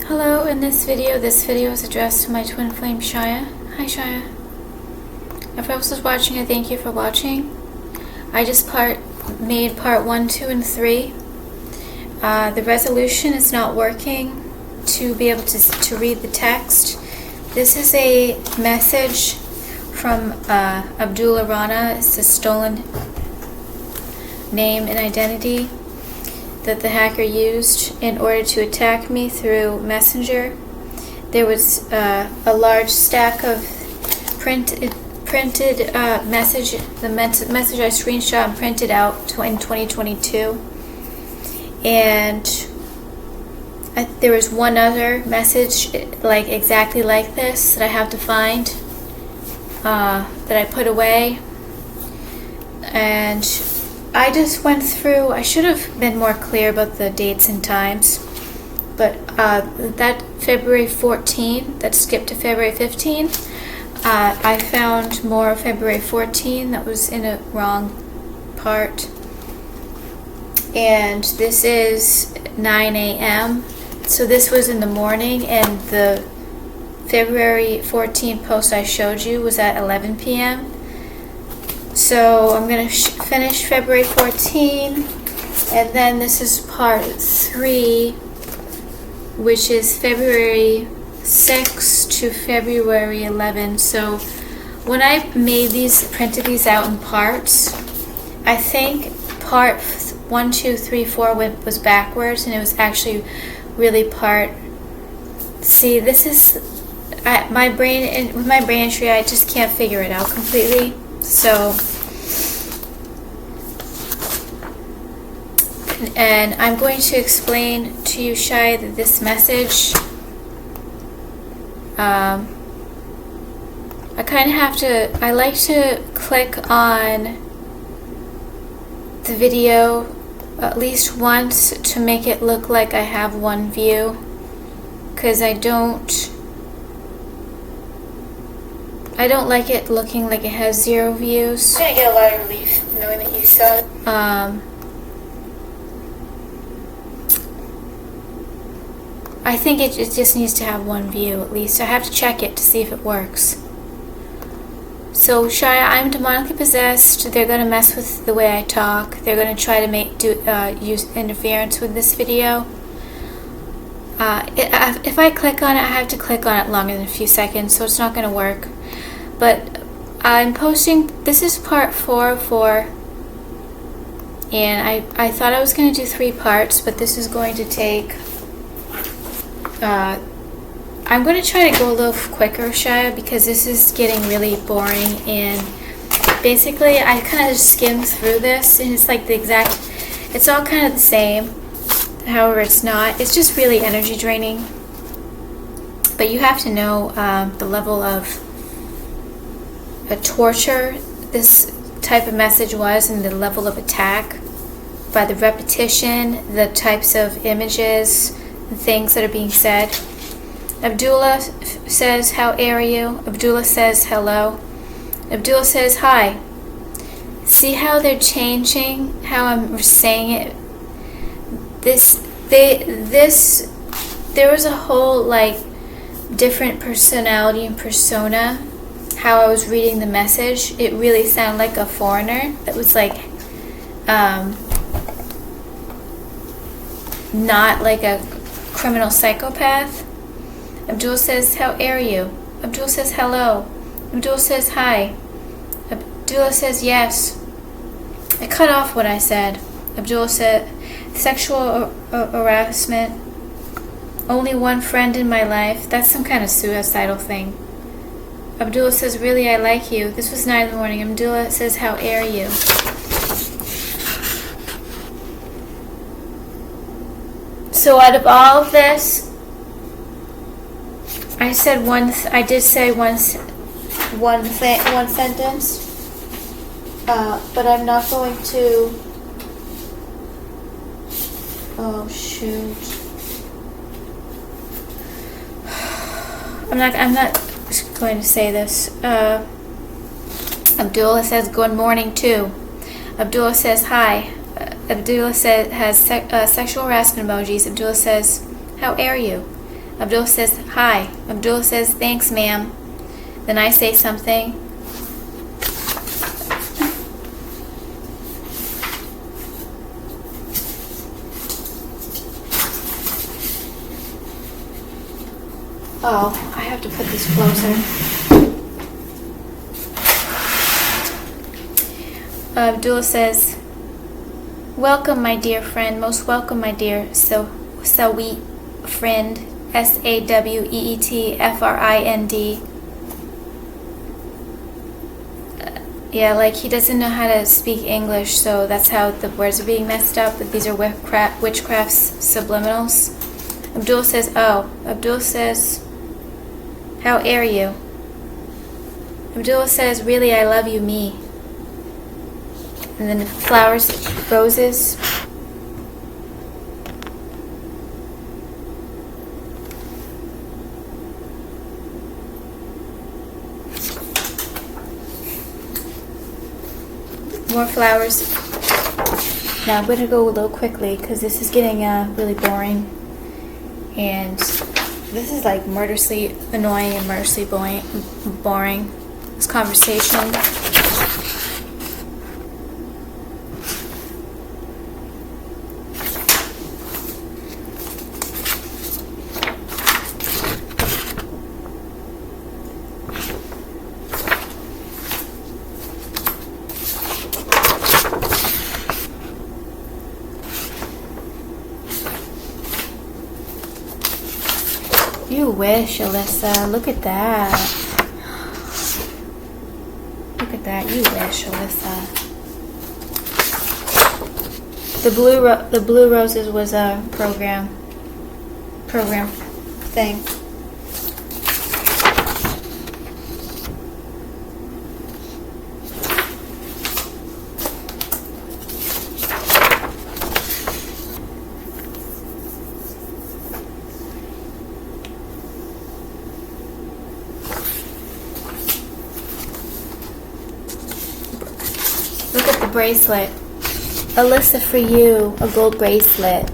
Hello, in this video is addressed to my twin flame Shia. Hi Shia. If I was watching, I thank you for watching. I just made part 1, 2, and 3. The resolution is not working to be able to read the text. This is a message from Abdullah Rana. It's a stolen name and identity that the hacker used in order to attack me through Messenger. There was a large stack of printed message. The message I screenshot and printed out in 2022, and there was one other message like exactly like this that I have to find, that I put away. And I just went through, I should have been more clear about the dates and times, but that February 14, that skipped to February 15, I found more of February 14 that was in a wrong part. And this is 9 a.m. So this was in the morning, and the February 14 post I showed you was at 11 p.m. So I'm going to finish February 14, and then this is part 3, which is February 6 to February 11. So when I printed these out in parts, I think part 1, 2, 3, 4 was backwards, and it was actually really part. See, this is my brain, and with my brain entry, I just can't figure it out completely. So, and I'm going to explain to you, Shai, that this message, I kind of have to, I like to click on the video at least once to make it look like I have one view, because I don't like it looking like it has 0 views. I'm gonna get a lot of relief knowing that you saw it. I think it just needs to have one view at least. I have to check it to see if it works. So Shia, I'm demonically possessed. They're going to mess with the way I talk. They're going to try to use interference with this video. If I click on it, I have to click on it longer than a few seconds, so it's not going to work. But I'm posting, this is part 4 of 4, and I thought I was going to do 3 parts, but this is going to take, I'm going to try to go a little quicker, Shia, because this is getting really boring, and basically I kind of skimmed through this, and it's like it's all kind of the same, however it's not. It's just really energy draining, but you have to know the level of torture this type of message was, and the level of attack by the repetition, the types of images, the things that are being said. Abdullah says, "How are you?" Abdullah says, "Hello." Abdullah says, "Hi." See how they're changing how I'm saying it? There was a whole like different personality and persona. How I was reading the message, it really sounded like a foreigner that was like not like a criminal psychopath. Abdullah says, "How are you?" Abdullah says, "Hello." Abdullah says, "Hi." Abdullah says, "Yes." I cut off what I said. Abdullah said, "Sexual harassment. Only one friend in my life." That's some kind of suicidal thing. Abdullah says, "Really, I like you." This was 9 in the morning. Abdullah says, "How are you?" So out of all of this, I said I did say one sentence, but I'm not going to. Oh shoot! I'm not going to say this. Abdullah says good morning too. Abdullah says hi. Abdullah has sexual harassment emojis. Abdullah says, "How are you?" Abdul says, hi. Abdul says, thanks, ma'am. Then I say something. Oh, I have to put this closer. Abdul says, welcome, my dear friend. Most welcome, my dear Saweet friend. SAWEETFRIND. Yeah, like he doesn't know how to speak English, so that's how the words are being messed up. But these are witchcraft's subliminals. Abdul says, oh. Abdul says, how are you? Abdul says, really, I love you, me. And then flowers, roses. More flowers. Now I'm going to go a little quickly because this is getting really boring. And this is like murderously annoying and murderously boring. This conversation. You wish, Alyssa. Look at that. Look at that. You wish, Alyssa. The Blue Roses was a program thing. Look at the bracelet. Alyssa, for you, a gold bracelet.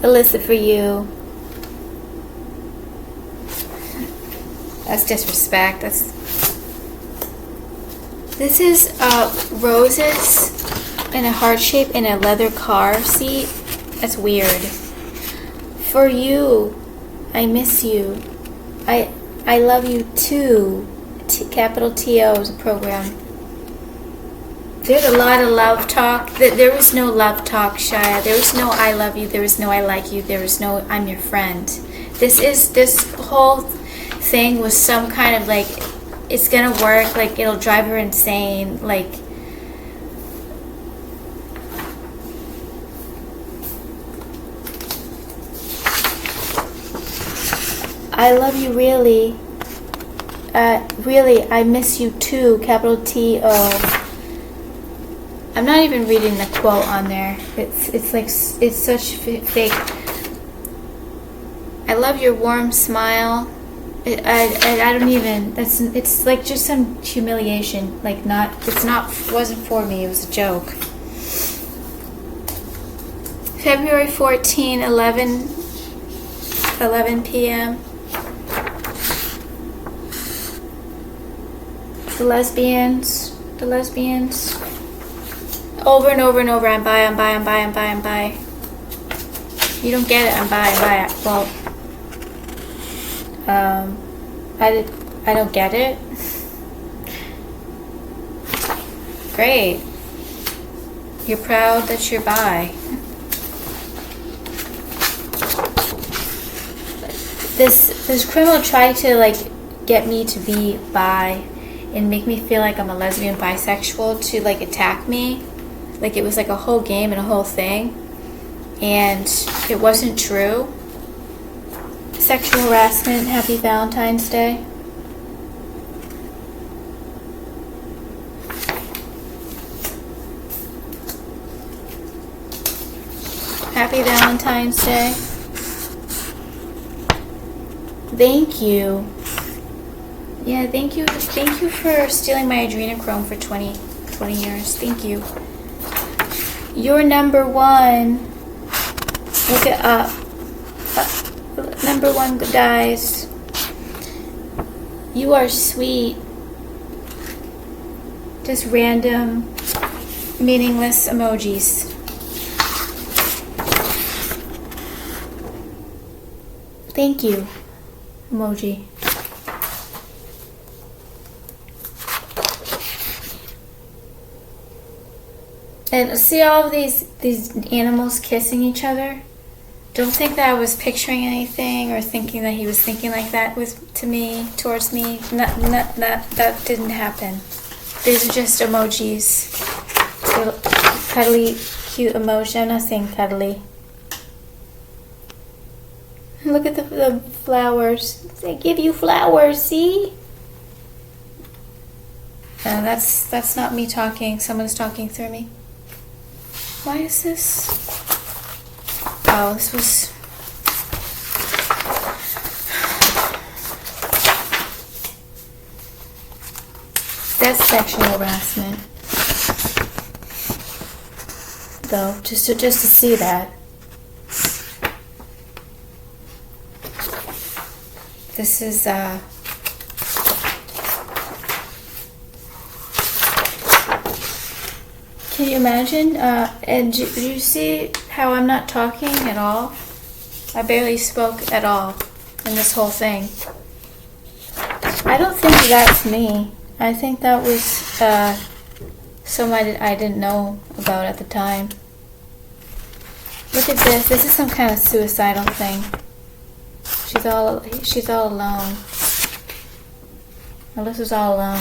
Alyssa, for you. That's disrespect. This is roses in a heart shape in a leather car seat. That's weird. For you, I miss you. I love you too. Capital T-O is a program. There's a lot of love talk. There was no love talk, Shia. There was no I love you. There was no I like you. There was no I'm your friend. This whole thing was some kind of like, it's gonna work, like it'll drive her insane, like I love you really. Really, I miss you too, capital T-O. I'm not even reading the quote on there. It's like, it's such fake. I love your warm smile. I don't even, it's like just some humiliation. Like wasn't for me, it was a joke. February 14, 11 p.m. The lesbians. Over and over and over, I'm bi. You don't get it, I'm bi. Well, I don't get it. Great. You're proud that you're bi. This criminal tried to like get me to be bi and make me feel like I'm a lesbian bisexual to like attack me. Like it was like a whole game and a whole thing. And it wasn't true. Sexual harassment. Happy Valentine's Day. Happy Valentine's Day. Thank you. Yeah, thank you. Thank you for stealing my adrenochrome for 20 years. Thank you. You're number one. Look it up. number one, guys. You are sweet. Just random, meaningless emojis. Thank you, emoji. And see all of these animals kissing each other? Don't think that I was picturing anything or thinking that he was thinking like that towards me. That didn't happen. These are just emojis. Little cuddly, cute emoji. I'm not saying cuddly. Look at the flowers. They give you flowers, see? That's not me talking. Someone's talking through me. Why is this? Oh, this was... That's sexual harassment. Though, just to see that. This is, Can you imagine? And do you see how I'm not talking at all? I barely spoke at all in this whole thing. I don't think that's me. I think that was somebody I didn't know about at the time. Look at this. This is some kind of suicidal thing. She's all alone. Alyssa's all alone.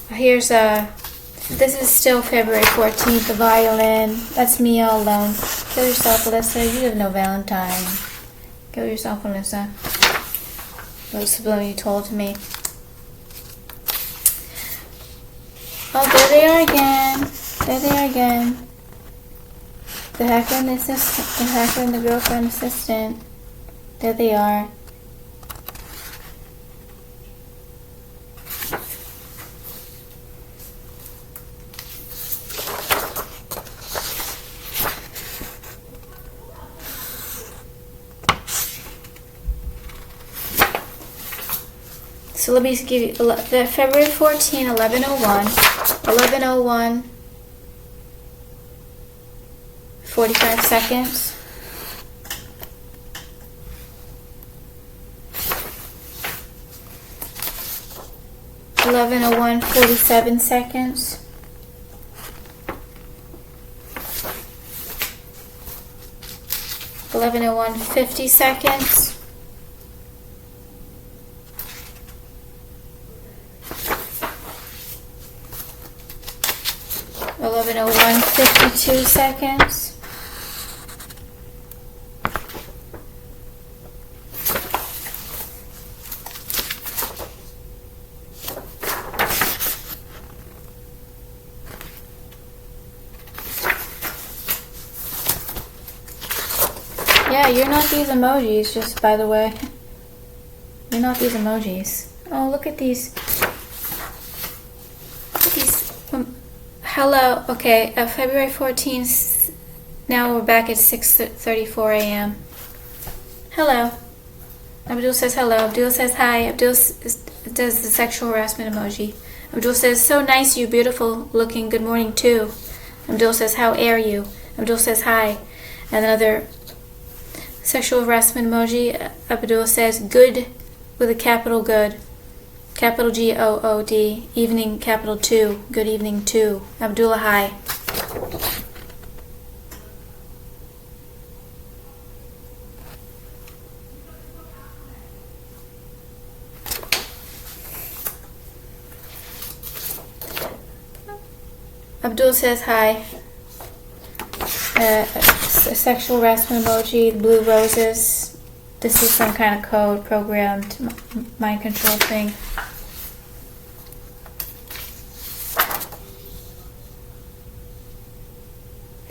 Here's this is still February 14th, the violin. That's me all alone. Kill yourself, Alyssa. You have no Valentine. Kill yourself, Alyssa. Those subliminally told to me. Oh, there they are again. There they are again. The hacker and the assistant. The hacker and the girlfriend assistant. There they are. So let me give you the February 14, 11:01, 45 seconds. 11:01, 47 seconds. 11:01, 50 seconds. 11:01, 52 seconds. 'Yeah, you're not these emojis, just by the way. You're not these emojis. Oh, look at these. Look at these. Hello. Okay, February 14th. Now we're back at 6:34 a.m. Hello. Abdul says hello. Abdul says hi. Abdul does the sexual harassment emoji. Abdul says, so nice, you beautiful looking. Good morning, too. Abdul says, how are you? Abdul says hi. And another sexual harassment emoji. Abdul says, good with a capital good. Capital Good. Evening, capital 2. Good evening, too. Abdullah, hi. Abdul says hi. Sexual harassment emoji, blue roses. This is some kind of code, programmed mind control thing.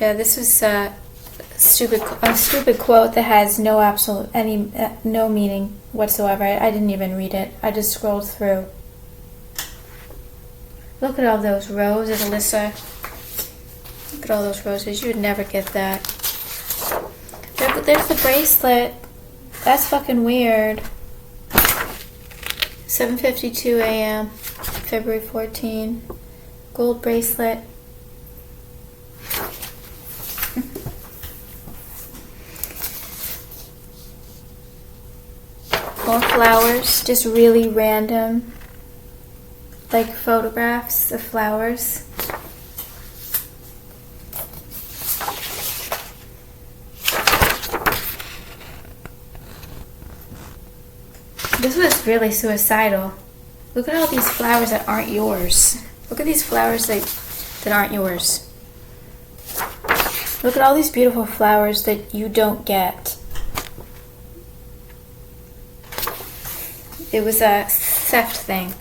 Yeah, this was a stupid quote that has no no meaning whatsoever. I didn't even read it. I just scrolled through. Look at all those roses, Alyssa. Look at all those roses. You would never get that. There's the bracelet. That's fucking weird. 7:52 a.m. February 14. Gold bracelet. More flowers, just really random, like photographs of flowers. This was really suicidal. Look at all these flowers that aren't yours. Look at these flowers that aren't yours. Look at all these beautiful flowers that you don't get. It was a theft thing.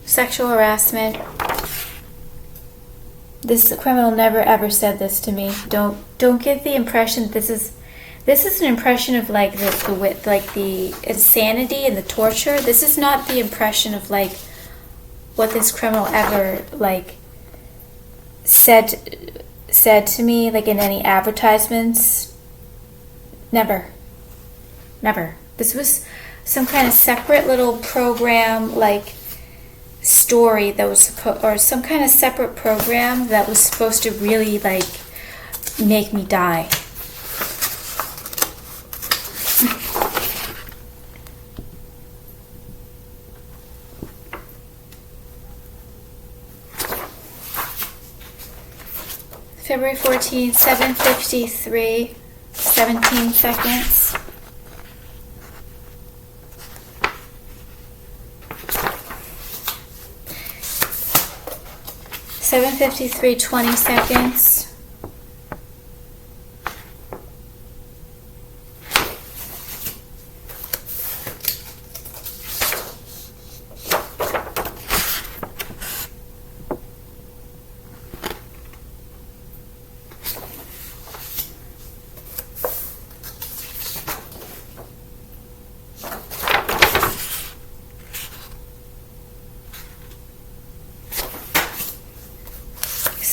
Sexual harassment. This criminal never ever said this to me. Don't get the impression that this is an impression of like the insanity and the torture. This is not the impression of like what this criminal ever like said to me like in any advertisements. Never. This was some kind of separate little program, like story that was or some kind of separate program that was supposed to really like make me die. February 14th, 7:53, 17 seconds. 7:53, 20 seconds.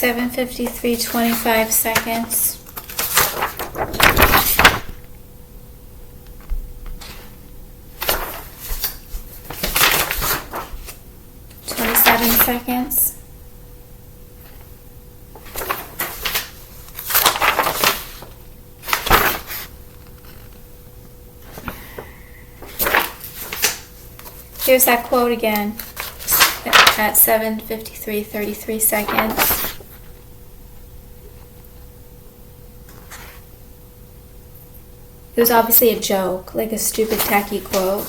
7:53, 25 seconds. 27 seconds. 'Here's that quote again at 7:53, 33 seconds. It was obviously a joke, like a stupid tacky quote.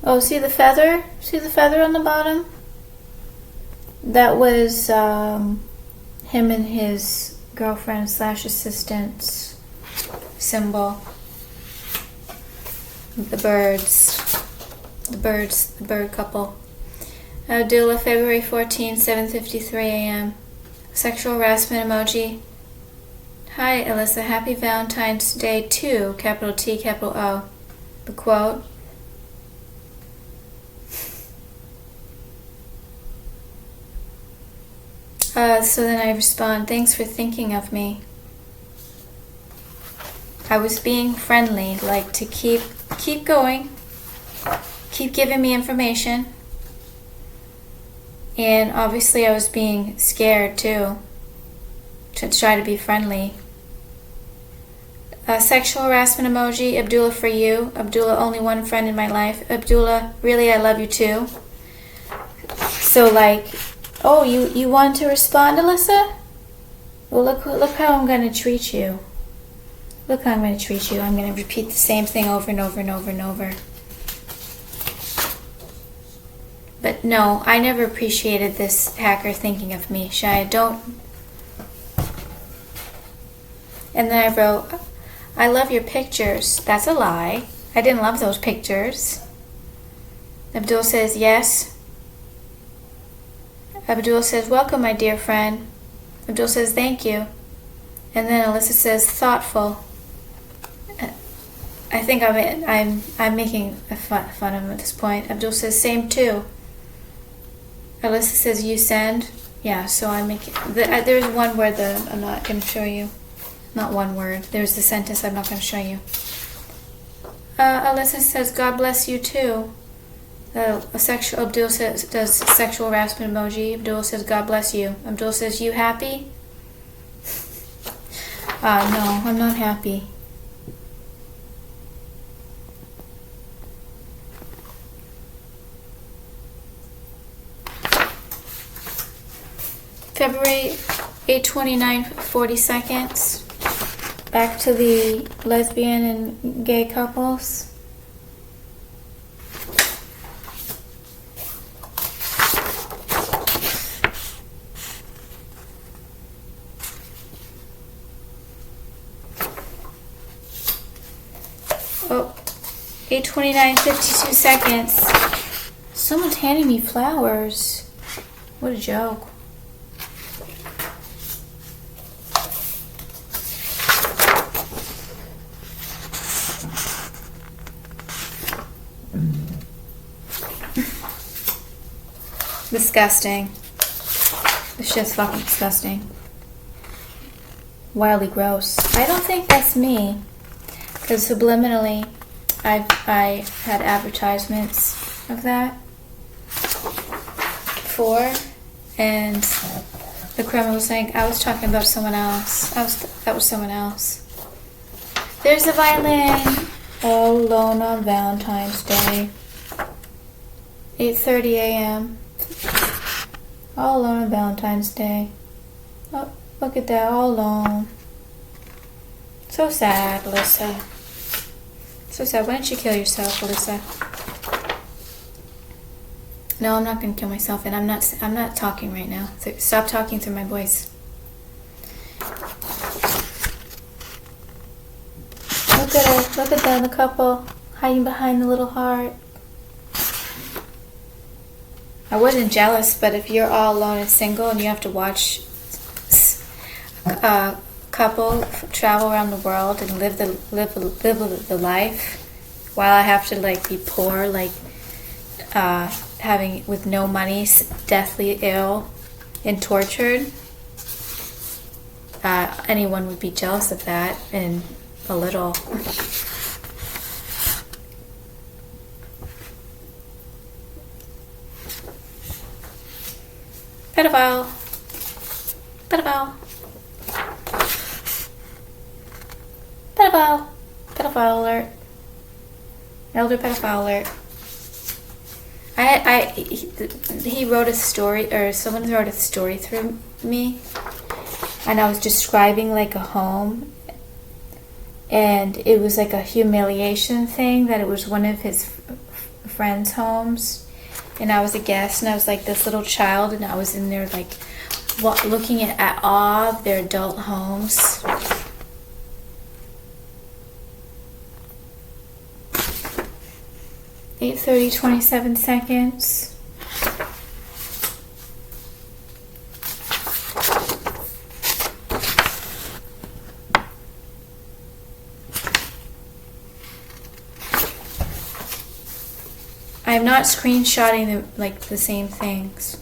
Oh, see the feather? See the feather on the bottom? That was him and his girlfriend / assistant's symbol. The bird couple. Abdullah, February 14, 7:53 a.m. Sexual harassment emoji. Hi, Alyssa. Happy Valentine's Day too. Capital T, capital O. The quote. So then I respond, thanks for thinking of me. I was being friendly, like to keep going, keep giving me information. And obviously I was being scared too, to try to be friendly. Sexual harassment emoji, Abdullah for you. Abdullah, only one friend in my life. Abdullah, really I love you too. So like, oh, you want to respond, Alyssa? Well, look how I'm going to treat you. Look how I'm going to treat you. I'm going to repeat the same thing over and over and over and over. But no, I never appreciated this hacker thinking of me. Shia, don't. And then I wrote, I love your pictures. That's a lie. I didn't love those pictures. Abdul says, yes. Abdul says, welcome, my dear friend. Abdul says, thank you. And then Alyssa says, thoughtful. I think I'm making fun of him at this point. Abdul says same too. Alyssa says you send. Yeah, so I'm making. There's one word that I'm not going to show you. Not one word. There's the sentence I'm not going to show you. Alyssa says God bless you too. Abdul says does sexual harassment emoji. Abdul says God bless you. Abdul says you happy? No, I'm not happy. February 8/29, 40 seconds. Back to the lesbian and gay couples. Oh, 8/29, 52 seconds. Someone's handing me flowers. What a joke. Disgusting. This shit's fucking disgusting. Wildly gross. I don't think that's me. Because subliminally, I had advertisements of that before, and the criminal was saying I was talking about someone else. That was someone else. There's the violin. All alone on Valentine's Day. 8:30 a.m. All alone on Valentine's Day. Oh, look at that, all alone. So sad, Alyssa. So sad. Why don't you kill yourself, Alyssa? No, I'm not going to kill myself, and I'm not talking right now. So stop talking through my voice. Look at her. Look at them, the couple hiding behind the little heart. I wasn't jealous, but if you're all alone and single and you have to watch a couple travel around the world and live the life, while I have to like be poor, like having with no money, deathly ill, and tortured, anyone would be jealous of that, and a little. Pedophile. Pedophile. Pedophile. Pedophile alert. Elder pedophile alert. He wrote a story, or someone wrote a story through me, and I was describing like a home, and it was like a humiliation thing that it was one of his friends' homes. And I was a guest, and I was like this little child, and I was in there like looking at awe of their adult homes. (8:30, 27 seconds). I'm not screenshotting the same things.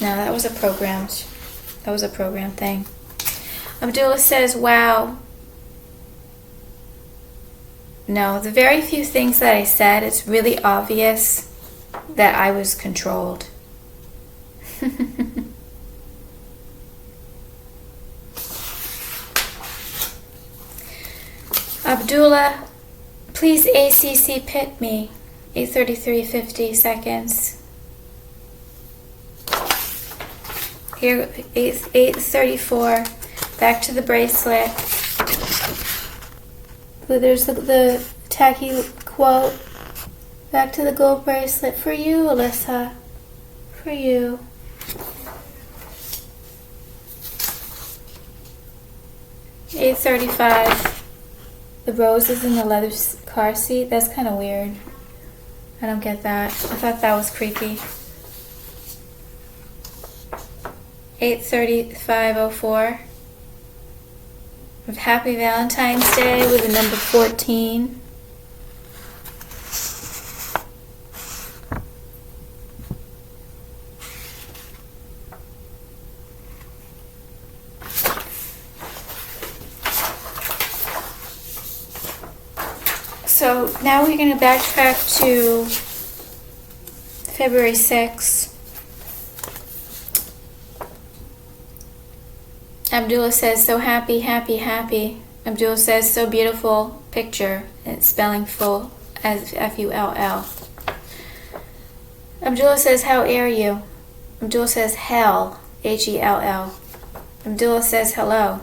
No, that was a program thing. Abdullah says, wow. No, the very few things that I said, it's really obvious that I was controlled. Abdullah, please ACC pit me. 8:33, 50 seconds. Here, 8:34. Back to the bracelet. There's the tacky quote. Back to the gold bracelet for you, Alyssa. For you. $8.35. The roses in the leather car seat. That's kind of weird. I don't get that. I thought that was creepy. 8:35:04. Happy Valentine's Day with the number 14. So now we're going to backtrack to February 6th. Abdullah says, so happy, happy, happy. Abdullah says, so beautiful picture. It's spelling full as F-U-L-L. Abdullah says, how are you? Abdullah says, hell, H-E-L-L. Abdullah says, hello.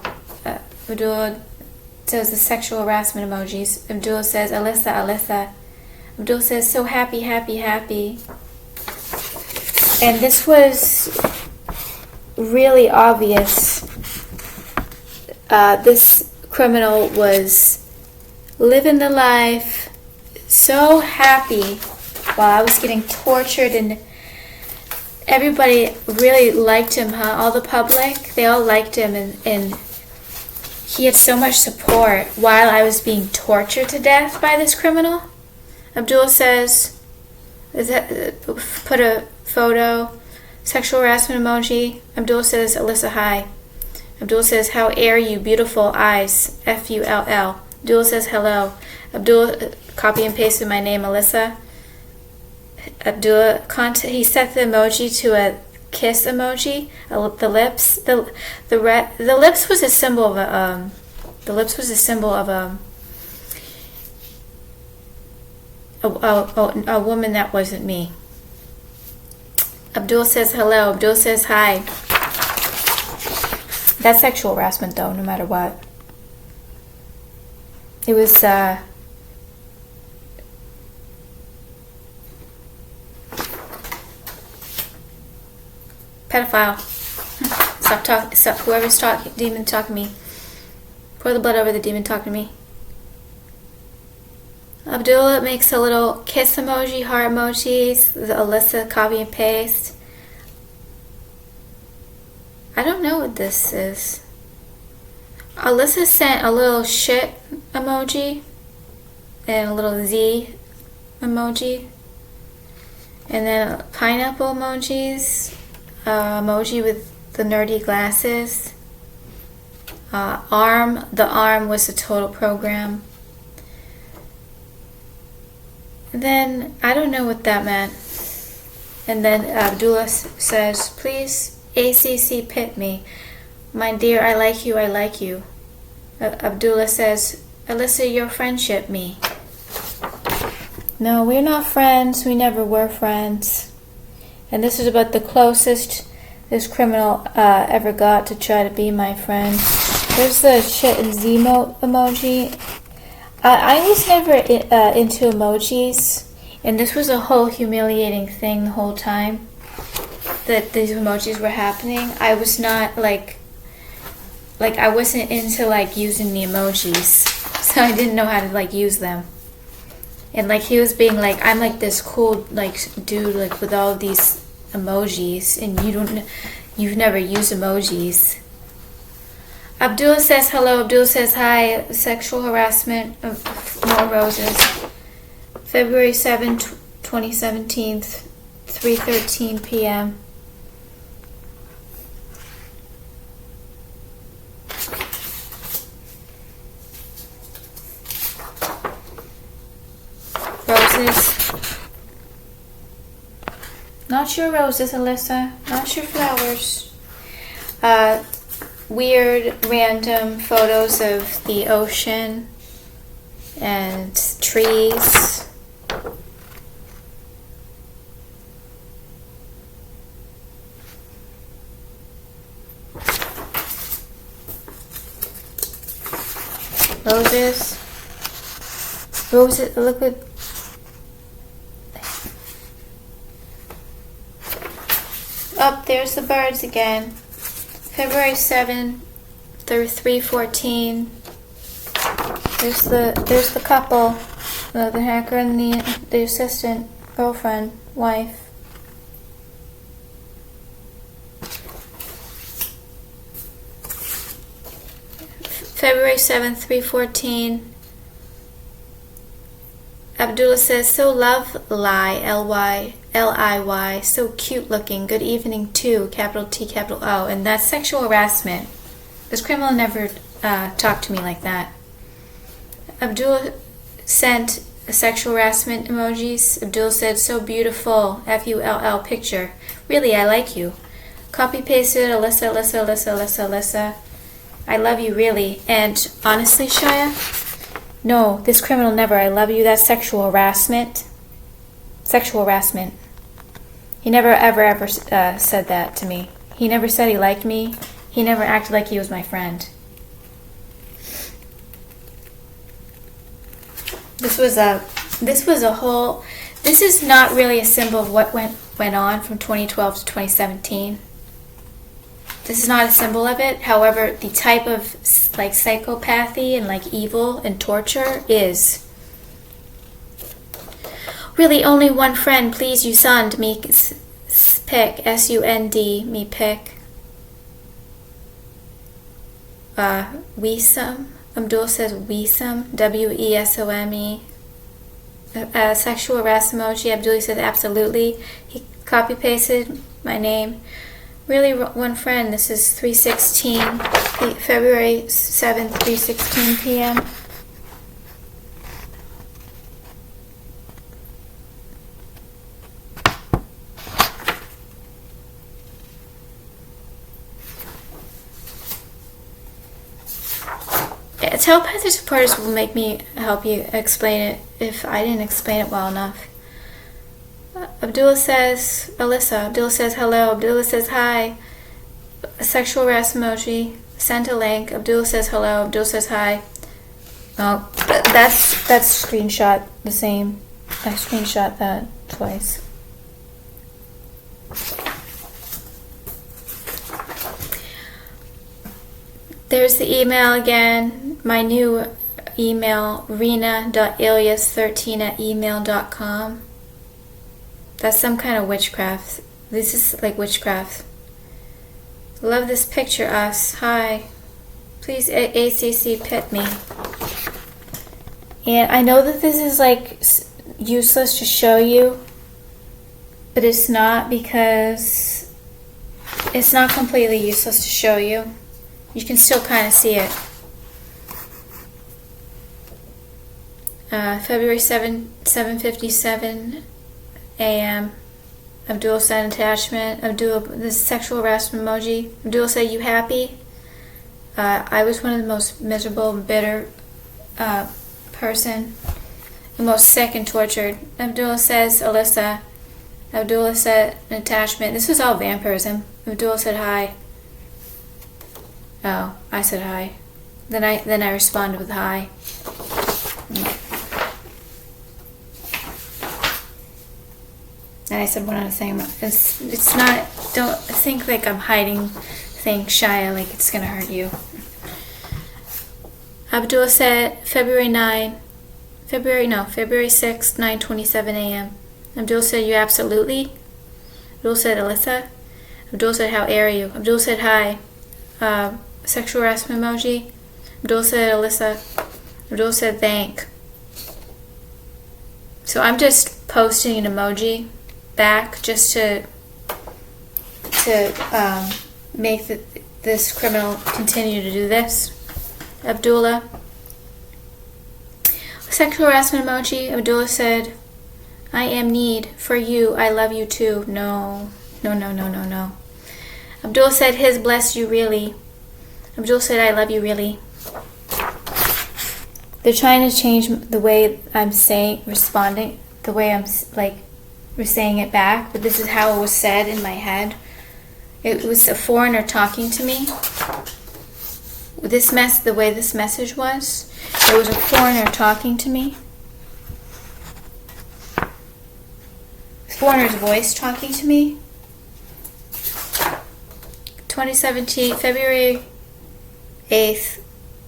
Abdullah says the sexual harassment emojis. Abdullah says, Alyssa, Alyssa. Abdullah says, so happy, happy, happy. And this was really obvious. This criminal was living the life, so happy while I was getting tortured, and everybody really liked him, huh? All the public, they all liked him, and he had so much support while I was being tortured to death by this criminal. Abdullah says, put a photo, sexual harassment emoji. Abdullah says, Alyssa, hi. Abdullah says, how are you, beautiful eyes, F-U-L-L. Abdullah says, hello. Abdullah copy and pasted my name, Alyssa. Abdullah, he set the emoji to a kiss emoji, the lips. The lips was a symbol of a a woman that wasn't me. Abdullah says hello. Abdullah says hi. That's sexual harassment, though, no matter what. It was pedophile. Stop. Whoever's talking, demon, talk to me. Pour the blood over the demon, talk to me. Abdullah makes a little kiss emoji, heart emojis. The Alyssa copy and paste. I don't know what this is. Alyssa sent a little shit emoji and a little Z emoji, and then pineapple emojis, emoji with the nerdy glasses. The arm was a total program. And then I don't know what that meant. And then Abdullah says, please ACC pit me. My dear, I like you, I like you. Abdullah says, Alyssa, your friendship me. No, we're not friends. We never were friends. And this is about the closest this criminal ever got to try to be my friend. There's the shit and Zemo emoji. I was never into emojis, and this was a whole humiliating thing the whole time that these emojis were happening. I was not like I wasn't into like using the emojis, so I didn't know how to like use them. And like he was being like, I'm like this cool like dude like with all these emojis, and you've never used emojis. Abdullah says hello. Abdullah says hi. Sexual harassment. More roses. February 7th, 2017, 3:13 p.m. Roses. Not your roses, Alyssa. Not your flowers. Weird, random photos of the ocean and trees. Roses. Roses, look at... Up, there's the birds again. February 7th through 3/14. There's the couple, the hacker and the assistant, girlfriend, wife. February 7th, 3:14. Abdullah says, so lovely, L-Y, so cute looking. Good evening too, capital T, capital O. And that's sexual harassment. This criminal never talked to me like that. Abdullah sent sexual harassment emojis. Abdullah said, so beautiful, F-U-L-L picture. Really, I like you. Copy pasted, Alyssa. I love you, really. And honestly, Shia, no, this criminal never, I love you, that's sexual harassment. Sexual harassment. He never, ever said that to me. He never said he liked me. He never acted like he was my friend. This is not really a symbol of what went on from 2012 to 2017. This is not a symbol of it. However, the type of like psychopathy and like evil and torture is. Really, only one friend, please, you sund me pick, S-U-N-D, me pick. Weesome. Abdul says Weesome, W-E-S-O-M-E. Sexual harassment emoji. Abdul says absolutely. He copy pasted my name. Really, one friend. This is 3:16, February 7th, 3:16 p.m. Telepathic supporters will make me help you explain it if I didn't explain it well enough. Abdullah says, Alyssa. Abdullah says hello. Abdullah says hi. A sexual harassment emoji. Sent a link. Abdullah says hello. Abdullah says hi. Oh, that's screenshot the same. I screenshot that twice. There's the email again. My new email, rena.ilias13@email.com. That's some kind of witchcraft. This is like witchcraft. Love this picture, us. Hi. Please ACC pit me. And I know that this is like useless to show you, but it's not, because it's not completely useless to show you. You can still kind of see it. February 7:57 a.m. Abdul sent attachment. Abdul, this sexual harassment emoji. Abdul said, you happy? I was one of the most miserable, bitter person. The most sick and tortured. Abdul says, Alyssa. Abdul said, an attachment. This was all vampirism. Abdul said, hi. Oh, I said hi. Then I responded with hi. And I said one other thing. It's not. Don't think like I'm hiding things, Shia. Like it's gonna hurt you. Abdul said February 6th, 9:27 a.m. Abdul said, you absolutely. Abdul said, Alyssa. Abdul said, how are you? Abdul said, hi. Sexual harassment emoji. Abdul said, Alyssa. Abdul said, thank. So I'm just posting an emoji back just to make this criminal continue to do this. Abdullah. Sexual harassment emoji. Abdullah said, I am need for you. I love you too. No. Abdullah said, his bless you really. Abdullah said, I love you really. They're trying to change the way I'm responding, the way I'm like saying it back, but this is how it was said in my head. It was a foreigner talking to me. The way this message was, it was a foreigner talking to me. Foreigner's voice talking to me. 2017, February 8th,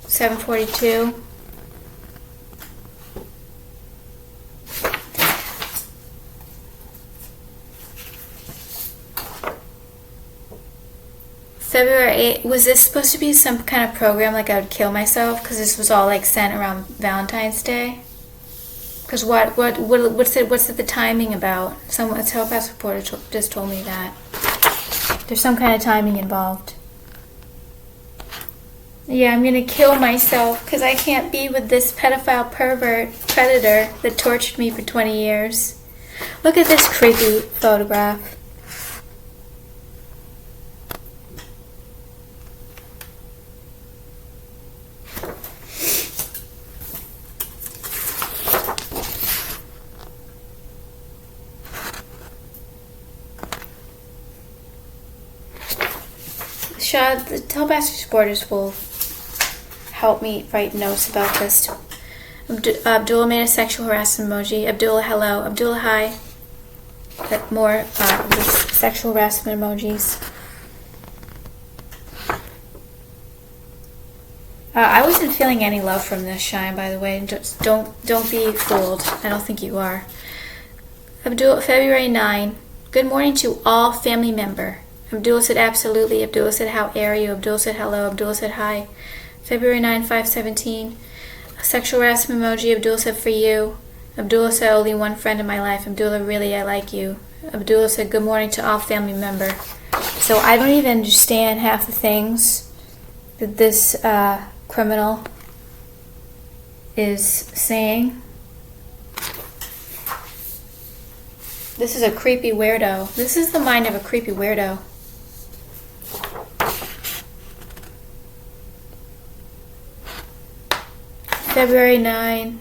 7:42. February 8th, was this supposed to be some kind of program like I would kill myself? Because this was all like sent around Valentine's Day? Because what's the timing about? A telepath reporter just told me that. There's some kind of timing involved. Yeah, I'm gonna kill myself because I can't be with this pedophile predator that tortured me for 20 years. Look at this creepy photograph. The telepathy supporters will help me write notes about this. Abdullah made a sexual harassment emoji. Abdullah, hello. Abdullah, hi. More sexual harassment emojis. I wasn't feeling any love from this shine, by the way. Just don't be fooled. I don't think you are. Abdullah, February 9. Good morning to all family member. Abdullah said absolutely. Abdullah said how are you? Abdullah said hello. Abdullah said hi. February 9, 5/17. Sexual harassment emoji. Abdullah said for you. Abdullah said only one friend in my life. Abdullah, really, I like you. Abdullah said good morning to all family member. So I don't even understand half the things that this criminal is saying. This is a creepy weirdo. This is the mind of a creepy weirdo. February 9,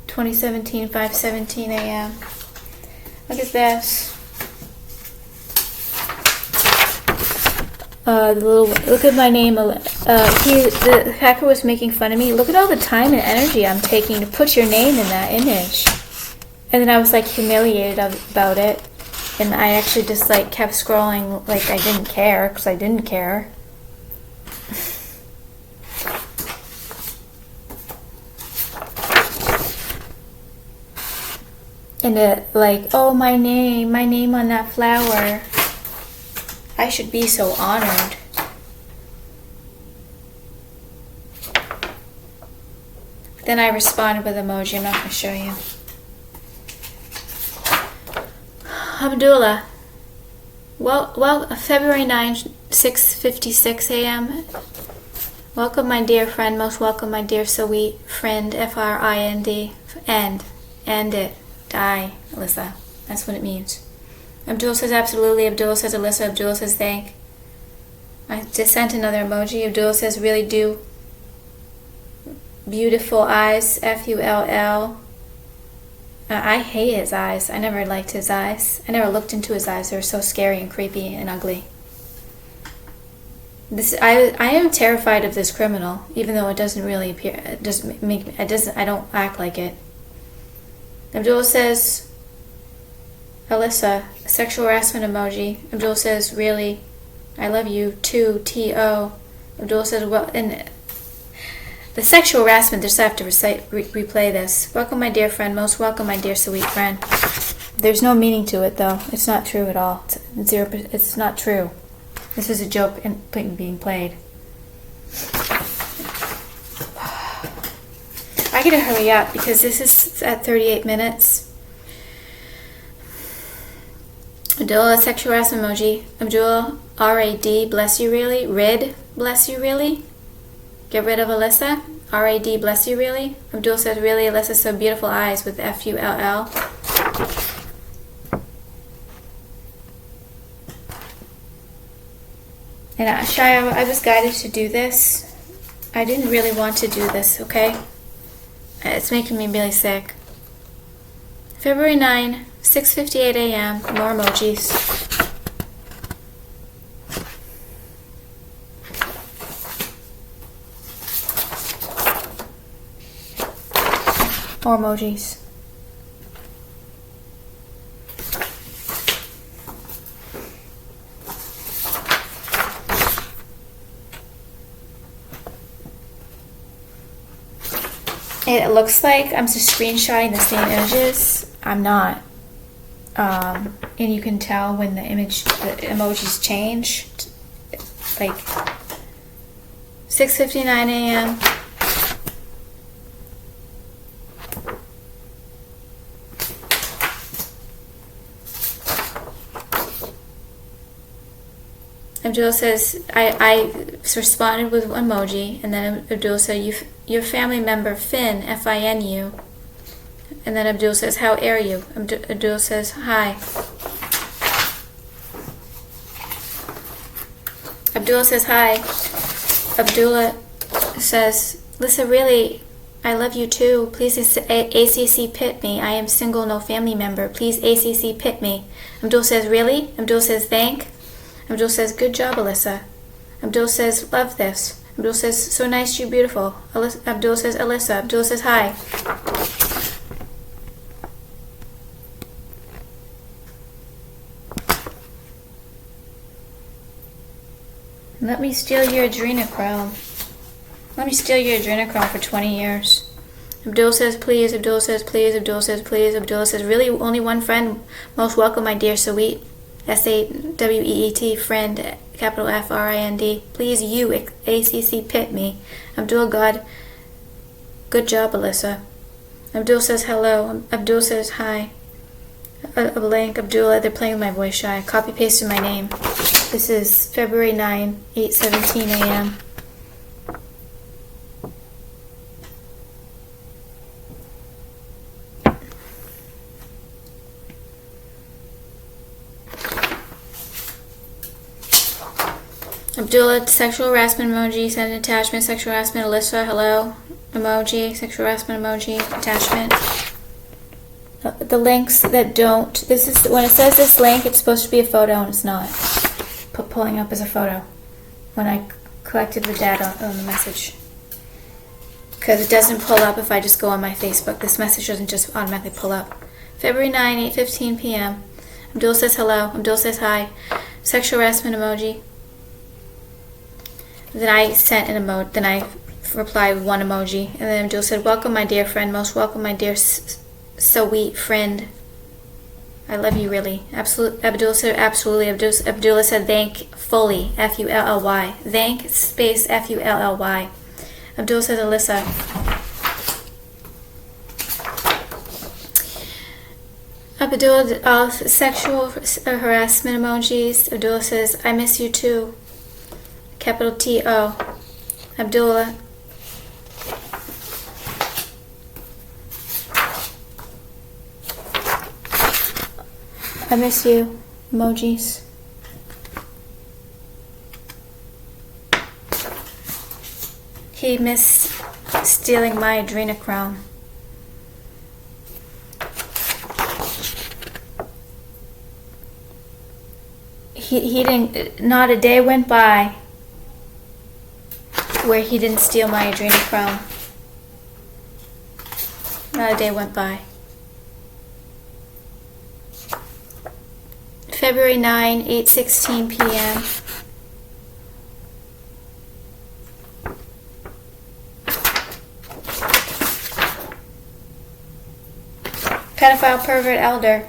2017, 5:17 a.m. Look at this. Look at my name. The hacker was making fun of me. Look at all the time and energy I'm taking to put your name in that image. And then I was like humiliated about it. And I actually just like kept scrolling like I didn't care, because I didn't care. And like, oh, my name on that flower. I should be so honored. Then I responded with emoji. I'm not going to show you. Abdullah. Well, February 9, 6:56 a.m. Welcome, my dear friend. Most welcome, my dear sweet friend. FRIND. End it. Die, Alyssa. That's what it means. Abdullah says absolutely. Abdullah says Alyssa. Abdullah says thank. I just sent another emoji. Abdullah says really do. Beautiful eyes. FULL. I hate his eyes. I never liked his eyes. I never looked into his eyes. They were so scary and creepy and ugly. I am terrified of this criminal, even though it doesn't really appear. I don't act like it. Abdullah says, Alyssa, sexual harassment emoji. Abdullah says, really, I love you too, T.O. Abdullah says, well, and the sexual harassment, just have to replay this. Welcome, my dear friend. Most welcome, my dear sweet friend. There's no meaning to it, though. It's not true at all. It's not true. This is a joke being played. I gotta hurry up because this is at 38 minutes. Abdullah, sexual harassment emoji. Abdullah, RAD, bless you really. Rid, bless you really. Get rid of Alyssa. RAD, bless you really. Abdullah says, really, Alyssa, so beautiful eyes with FULL. And I was guided to do this. I didn't really want to do this, okay? It's making me really sick. February 9, 6:58 a.m. More emojis. More emojis. It looks like I'm just screenshotting the same images. I'm not. And you can tell when the emojis change. like 6:59 a.m. Abdul says, I responded with emoji, and then Abdul said, your family member Finn, Finu. And then Abdul says, how are you? Abdul says, hi. Abdullah says, hi. Abdullah says, Alyssa, really, I love you too. Please ACC pit me. I am single, no family member. Please ACC pit me. Abdul says, really? Abdul says, thank. Abdul says, good job, Alyssa. Abdul says, love this. Abdul says, so nice, you beautiful. Abdul says, Alyssa. Abdul says, hi. Let me steal your adrenochrome. Let me steal your adrenochrome for 20 years. Abdul says, please. Abdul says, please. Abdul says, please. Abdul says, really, only one friend. Most welcome, my dear sweet. SAWEET, friend, capital FRIND. Please, you, ACC pit me. Abdul, God, good job, Alyssa. Abdul says, hello. Abdul says, hi. A blank, Abdullah, they're playing with my voice shy. Copy pasted my name. This is February 9, 8:17 a.m. Abdullah, sexual harassment emoji, send an attachment, sexual harassment, Alyssa, hello, emoji, sexual harassment emoji, attachment. The links that don't, this is, when it says this link, it's supposed to be a photo and it's not. Pulling up as a photo when I collected the data on the message. Because it doesn't pull up if I just go on my Facebook. This message doesn't just automatically pull up. February 9, 8:15 p.m. Abdul says hello. Abdul says hi. Sexual harassment emoji. Then I sent an emoji. Then I replied with one emoji. And then Abdul said, welcome, my dear friend. Most welcome, my dear sweet friend. I love you, really. Abdul said, absolutely. Abdullah said, thank fully. F-U-L-L-Y. Thank space F-U-L-L-Y. Abdul says, Alyssa. Abdul, all sexual harassment emojis. Abdullah says, I miss you too. Capital T-O. Abdullah. I miss you. Emojis. He missed stealing my adrenochrome. He didn't, not a day went by where he didn't steal my adrenochrome. Not a day went by. February 9, 8:16 p.m. Pedophile pervert elder.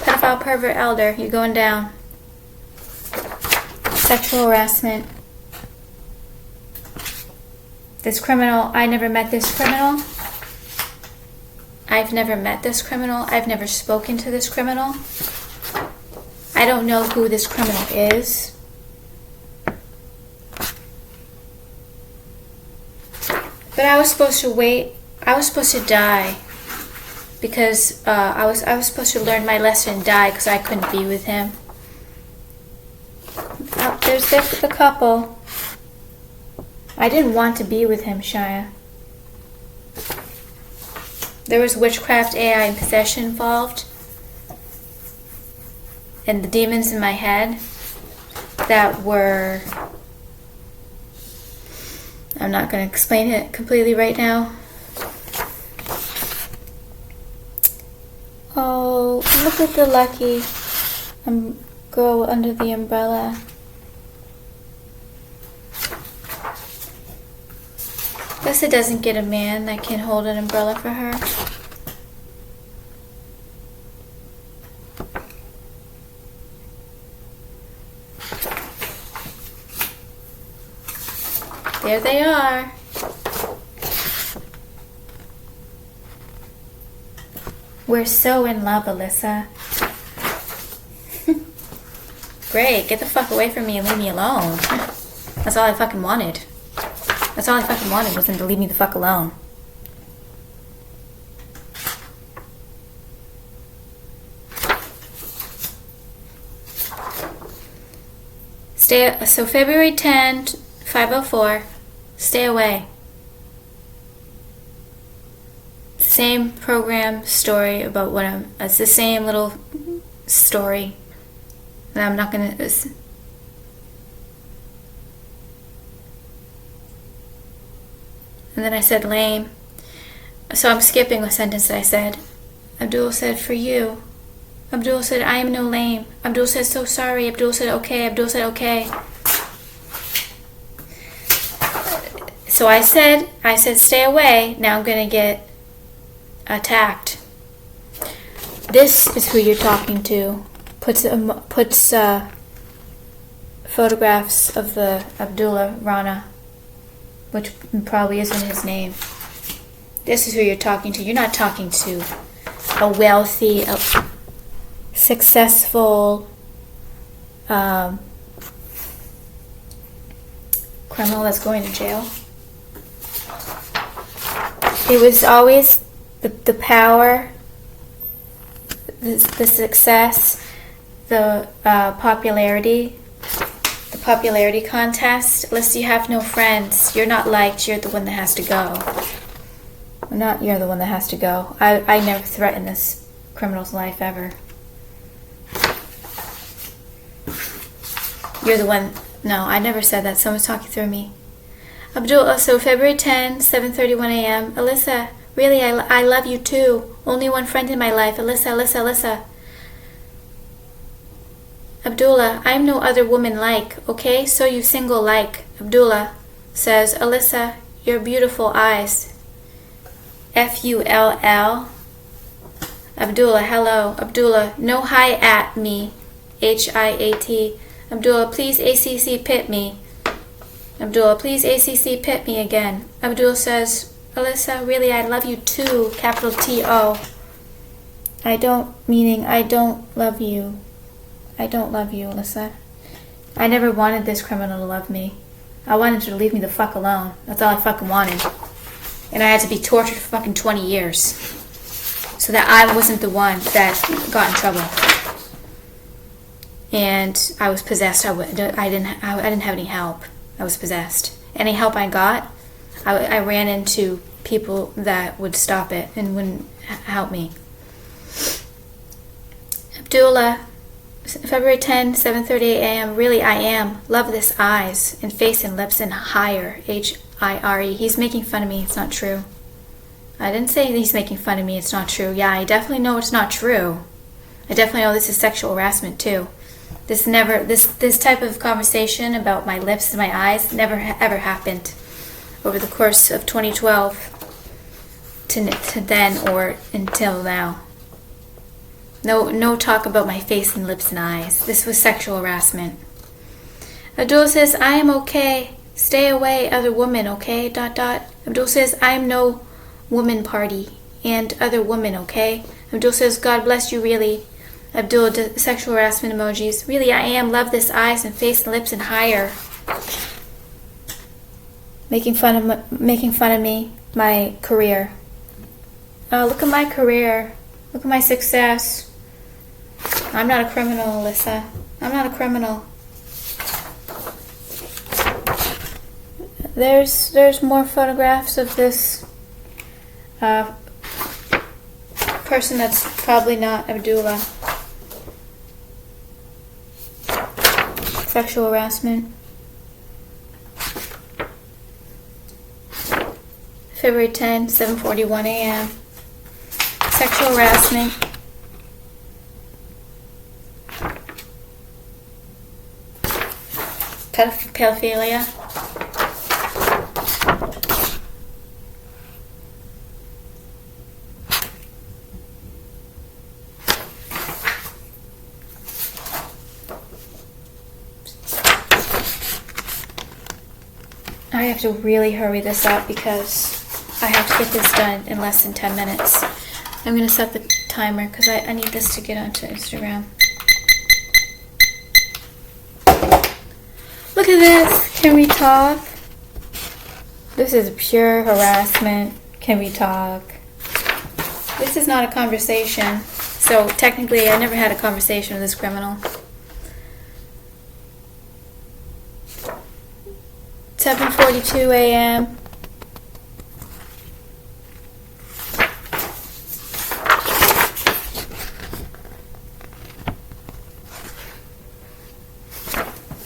Pedophile pervert elder, you're going down. Sexual harassment. This criminal, I never met this criminal. I've never met this criminal. I've never spoken to this criminal. I don't know who this criminal is. But I was supposed to wait. I was supposed to die because I was supposed to learn my lesson and die because I couldn't be with him. Oh, there's the couple. I didn't want to be with him, Shia. There was witchcraft, AI, and possession involved. And the demons in my head that were... I'm not going to explain it completely right now. Oh, look at the lucky girl under the umbrella. Alyssa doesn't get a man that can hold an umbrella for her. There they are. We're so in love, Alyssa. Great, get the fuck away from me and leave me alone. That's all I fucking wanted. That's all I fucking wanted was them to leave me the fuck alone. So February 10, 5:04, stay away. Same program story about it's the same little story. And I'm not gonna. And then I said lame. So I'm skipping a sentence that I said. Abdul said, for you. Abdul said, I am no lame. Abdul said, so sorry. Abdul said, okay. Abdul said, okay. So I said, stay away. Now I'm going to get attacked. This is who you're talking to. Puts photographs of the Abdullah Rana, which probably isn't his name. This is who you're talking to. You're not talking to a wealthy, successful criminal that's going to jail. It was always the power, the success, the popularity contest. Alyssa, you have no friends. You're not liked. You're the one that has to go. You're the one that has to go. I never threatened this criminal's life ever. You're the one. No, I never said that. Someone's talking through me. Abdul, so February 10, 7:31 a.m. Alyssa, really, I love you too. Only one friend in my life. Alyssa. Abdullah, I'm no other woman like, okay? So you single like. Abdullah says, Alyssa, your beautiful eyes. Full. Abdullah, hello. Abdullah, no hi at me. HIAT. Abdullah, please ACC pit me. Abdullah, please ACC pit me again. Abdullah says, Alyssa, really, I love you too. Capital T-O. I don't love you. I don't love you, Alyssa. I never wanted this criminal to love me. I wanted her to leave me the fuck alone. That's all I fucking wanted. And I had to be tortured for fucking 20 years. So that I wasn't the one that got in trouble. And I was possessed. I didn't have any help. I was possessed. Any help I got, I ran into people that would stop it and wouldn't help me. Abdullah, February 10, 7:38 a.m. Really, I am. Love this eyes and face and lips and higher. HIRE. He's making fun of me. It's not true. I didn't say he's making fun of me. It's not true. Yeah, I definitely know it's not true. I definitely know this is sexual harassment too. This type of conversation about my lips and my eyes never ever happened over the course of 2012 to then or until now. No talk about my face and lips and eyes. This was sexual harassment. Abdul says, I am okay. Stay away, other woman, okay? ... Abdul says, I am no woman party and other woman, okay? Abdul says, God bless you, really. Abdul, sexual harassment emojis. Really, I am. Love this eyes and face and lips and higher. Making fun of me, my career. Oh, look at my career. Look at my success. I'm not a criminal, Alyssa. I'm not a criminal. There's more photographs of this person that's probably not Abdullah. Sexual harassment. February 10, 7:41 a.m. Sexual harassment. Pedophilia. I have to really hurry this up because I have to get this done in less than 10 minutes. I'm going to set the timer because I need this to get onto Instagram. Look at this. Can we talk? This is pure harassment. Can we talk? This is not a conversation. So technically, I never had a conversation with this criminal. 7:42 a.m.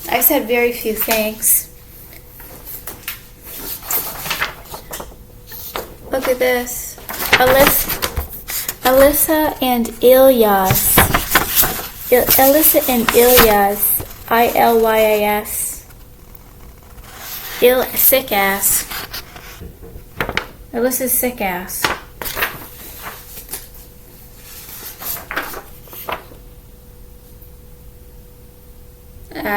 I said very few things. Look at this. Alyssa and Ilyas. Alyssa and Ilyas. Ilyas. Sick ass. Alyssa's sick ass. Then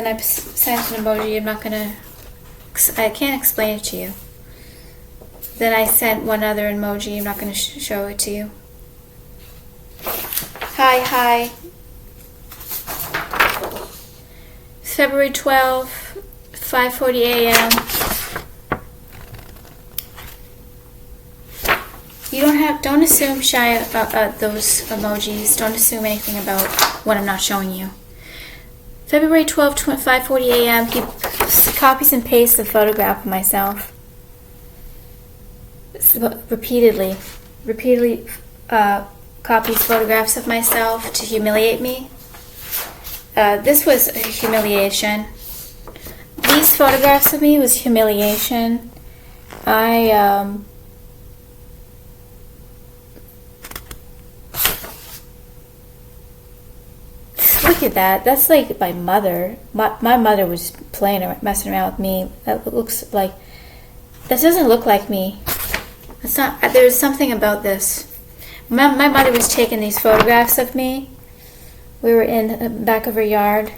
I sent an emoji. I'm not gonna. I can't explain it to you. Then I sent one other emoji. I'm not gonna show it to you. Hi. February 12th, 5:40 a.m. Don't assume shy about those emojis. Don't assume anything about what I'm not showing you. February 12th, 5:40 a.m. He copies and pastes the photograph of myself. Repeatedly copies photographs of myself to humiliate me. This was humiliation. These photographs of me was humiliation. Look at that. That's like my mother. My mother was messing around with me. That doesn't look like me. It's not. There's something about this. My mother was taking these photographs of me. We were in the back of her yard.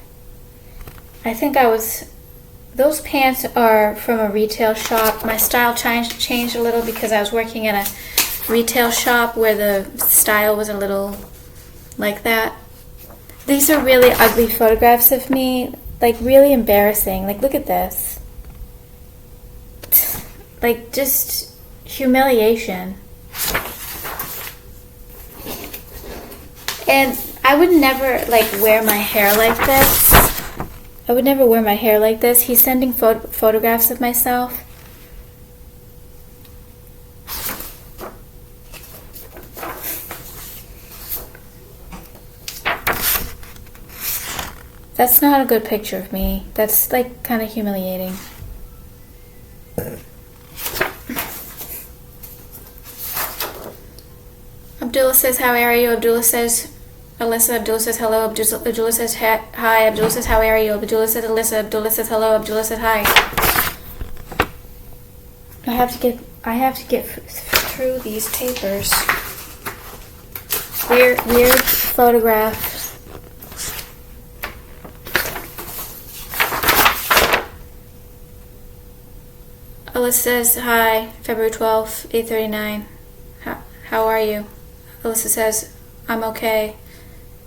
I think those pants are from a retail shop. My style changed a little because I was working in a retail shop where the style was a little like that. These are really ugly photographs of me, like really embarrassing. Like, look at this. Like, just humiliation. And I would never, wear my hair like this. I would never wear my hair like this. He's sending photographs of myself. That's not a good picture of me. That's, kind of humiliating. Abdullah says, how are you? Abdullah says, Alyssa. Abdullah says, hello. Abdullah says, hi. Abdullah says, how are you? Abdullah says, Alyssa. Abdullah says, hello. Abdullah says, hi. I have to get through these papers. Weird photographs. Alyssa says, hi, February 12th, 8:39. How are you? Alyssa says, I'm okay.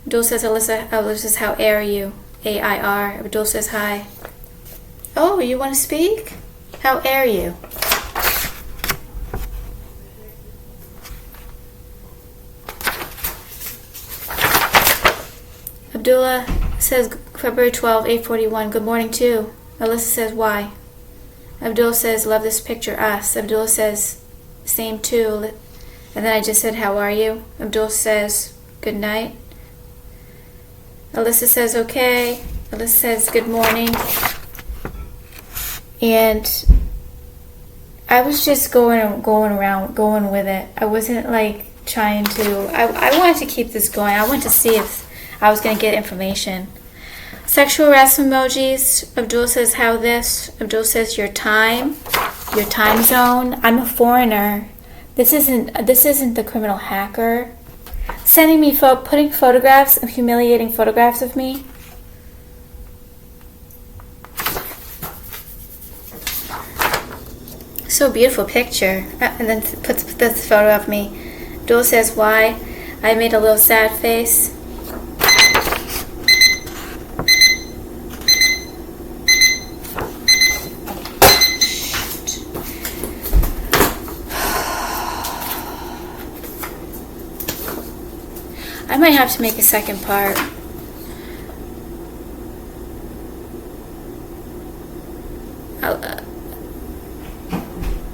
Abdul says, Alyssa says, how are you? A-I-R. Abdul says, hi. Oh, you want to speak? How are you? Abdullah says, February 12th, 8:41. Good morning, too. Alyssa says, why? Abdullah says, love this picture, us. Abdullah says, same too. And then I just said, how are you? Abdullah says, good night. Alyssa says, okay. Alyssa says, good morning. And I was just going with it. I wasn't trying to, I wanted to keep this going. I wanted to see if I was going to get information. Sexual harassment emojis. Abdul says, how this? Abdul says, your time zone. I'm a foreigner. This isn't the criminal hacker. Sending me putting photographs of humiliating photographs of me. So beautiful picture. And then puts this photo of me. Abdul says, why? I made a little sad face. I might have to make a second part.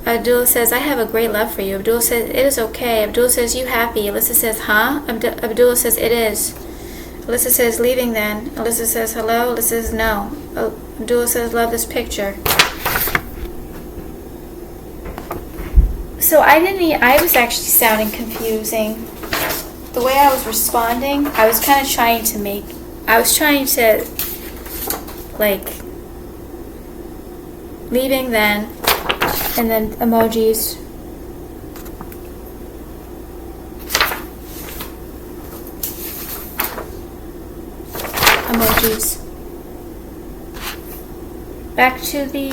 Abdul says, I have a great love for you. Abdul says, it is okay. Abdul says, you happy? Alyssa says, huh? Abdul says, it is. Alyssa says, leaving then. Alyssa says, hello. Alyssa says, no. Abdul says, love this picture. So I was actually sounding confusing. The way I was responding, I was kind of trying to like, leaving then, and then emojis. Back to the,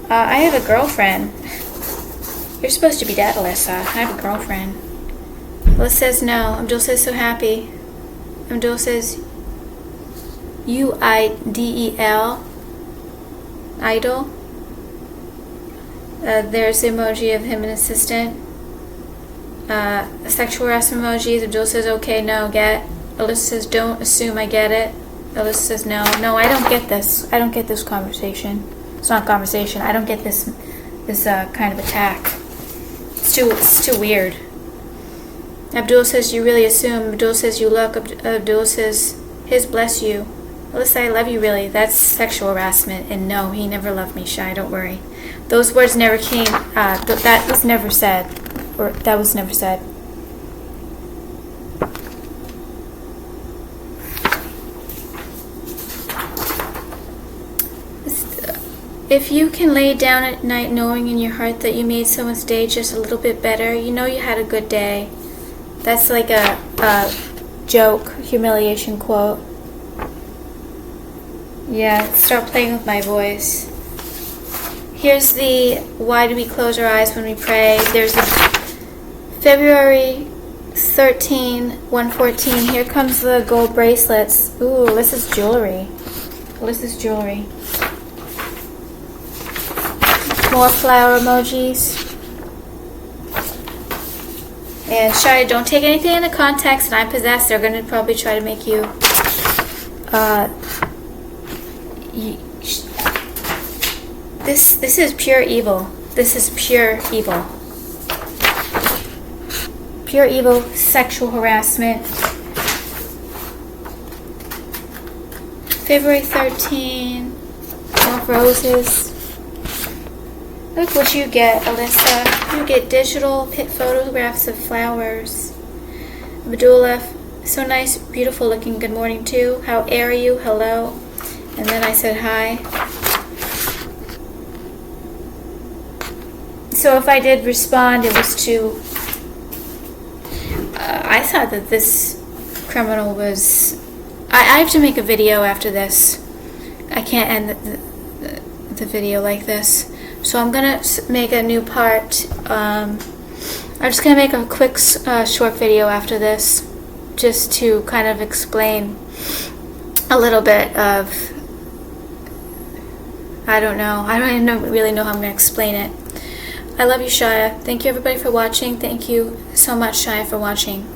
I have a girlfriend. You're supposed to be dead, Alyssa. I have a girlfriend. Alyssa says no. Abdul says so happy. Abdul says UIDEL. Idol. There's the emoji of him and assistant. Sexual harassment emojis. Abdul says okay, no, get. Alyssa says don't assume I get it. Alyssa says no, I don't get this. I don't get this conversation. It's not a conversation. I don't get this kind of attack. It's too weird. Abdul says you really assume. Abdul says you look. Abdul says his bless you. Alyssa, I love you really. That's sexual harassment. And no, he never loved me, Shy. Don't worry. Those words never came. That was never said. Or that was never said. If you can lay down at night knowing in your heart that you made someone's day just a little bit better, you know you had a good day. That's like a joke, humiliation quote. Yeah, start playing with my voice. Here's the why do we close our eyes when we pray. There's the February 13, 114. Here comes the gold bracelets. Ooh, Alyssa's jewelry. More flower emojis. And Shy, don't take anything into context, and I'm possessed. They're going to probably try to make you... This is pure evil. This is pure evil. Pure evil, sexual harassment. February 13, more roses. Look what you get, Alyssa. You get digital photographs of flowers. Abdullah, so nice, beautiful looking. Good morning too. How are you? Hello. And then I said hi. So if I did respond, it was to... I thought that this criminal was... I have to make a video after this. I can't end the video like this. So I'm going to make a new part. I'm just going to make a quick short video after this, just to kind of explain a little bit of, I don't know. I don't even really know how I'm going to explain it. I love you, Shia. Thank you everybody for watching. Thank you so much, Shia, for watching.